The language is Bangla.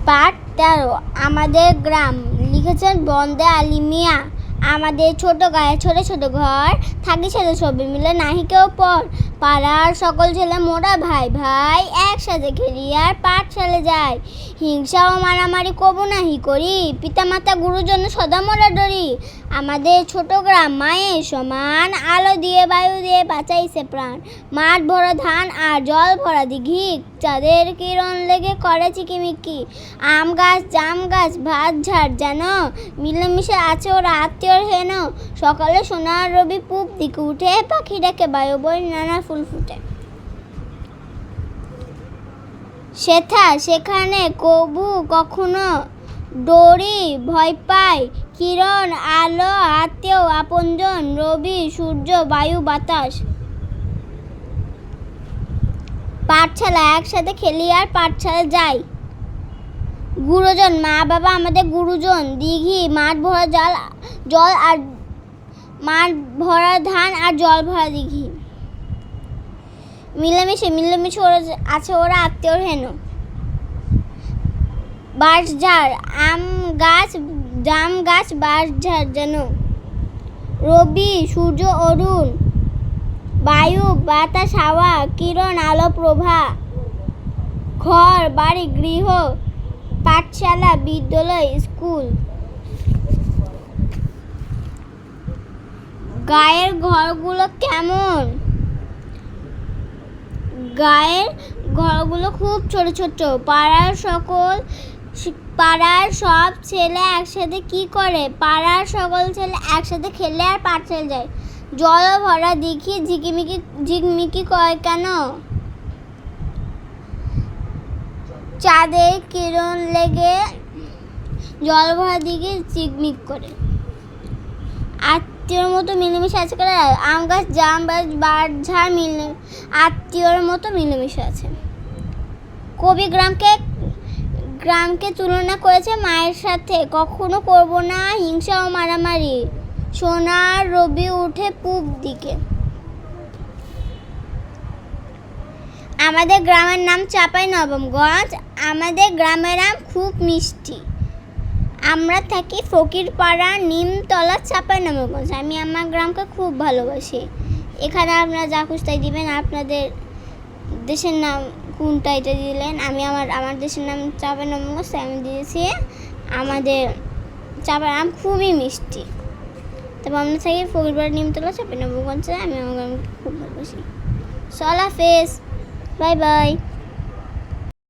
পাঠ ১৩ আমাদের গ্রাম। লিখেছেন বন্দে আলী মিয়া। আমাদের ছোট গায়ে ছোট ছোট ঘর, থাকি ছেলে সবাই মিলে নাহি কেউ পর। পাড়ার সকল ছেলে মোরা ভাই ভাই, একসাথে খেলি আর পাঠশালে যাই। হিংসা ও মারামারি কবু নাহি করি, পিতামাতা গুরুজন সদা মোরা ডরি। আমাদের ছোট গ্রাম মায়ের সমান, আলো দিয়ে বায়ু দিয়ে বাঁচাইছে প্রাণ। মাঠ ভরা ধান আর জল ভরা দিঘি, চাঁদের কিরণ লেগে করে চিকিমিকি। আম গাছ জাম গাছ ভাত ঝাড় যেন, মিলেমিশে আছে ওরা আত্মীয়র হেন। সকালে সোনার রবি পূব দিকে উঠে, পাখি ডাকে বায়ু বই নানা ফুল ফুটে। সেথা সেখানে কবু কখনো ডরি ভয় পায়, কিরণ আলো আত্মীয় আপনজন, রবি সূর্য বায়ু বাতাস। পাঠশালা একসাথে খেলি আর পাঠশালা যাই। গুরুজন মা বাবা আমাদের গুরুজন। দিঘি মাঠ ভরা জল আর মাঠ ভরা ধান আর জল ভরা দিঘি। মিলেমিশে ওরা আছে ওরা আত্মীয়র হেন। বাঁশঝাড় আম গাছ জাম গাছ বাঁশঝাড় যেন, রবি সূর্য অরুণ, বায়ু বাতাস হাওয়া, কিরণ আলো প্রভা। ঘর বাড়ি গৃহ, পাঠশালা বিদ্যালয় স্কুল। গায়ের ঘরগুলো কেমন? গায়ের ঘরগুলো খুব ছোট ছোট। পাড়ার সব ছেলে একসাথে কি করে? পাড়ার সকল ছেলে একসাথে খেলে আর পাঠশালা যায়। জল ভরা দিঘি ঝিকমিকি কয় কেন? চাঁদের কিরণ লেগে জল ভরা দিঘি ঝিকমিক করে। আত্মীয়র মতো মিলেমিশে আছে করে। আম গাছ জাম গাছ বাঁশঝাড় আত্মীয়র মতো মিলেমিশে আছে। কবি গ্রামকে তুলনা করেছে মায়ের সাথে। কখনো করব না হিংসা ও মারামারি, সোনার রবি উঠে পূব দিকে। আমাদের গ্রামের নাম চাঁপাইনবাবগঞ্জ। আমাদের গ্রামের আম খুব মিষ্টি। আমরা থাকি ফকিরপাড়া নিমতলা চাঁপাইনবাবগঞ্জ। আমি আমার গ্রামকে খুব ভালোবাসি। এখানে আপনারা যা খুশি তাই দিবেন। আপনাদের দেশের নাম কোনটা এটা দিলেন। আমি আমার দেশের নাম চাঁপাইনবাবগঞ্জ, আমি দিয়েছি। আমাদের চাঁপাই আম খুবই মিষ্টি। তবে আমরা থাকি ফকিরপাড়া নিমতলা চাঁপাইনবাবগঞ্জে। আমি আমার গ্রামকে খুব ভালোবাসি। আল্লাহ হাফেজ, বাই বাই।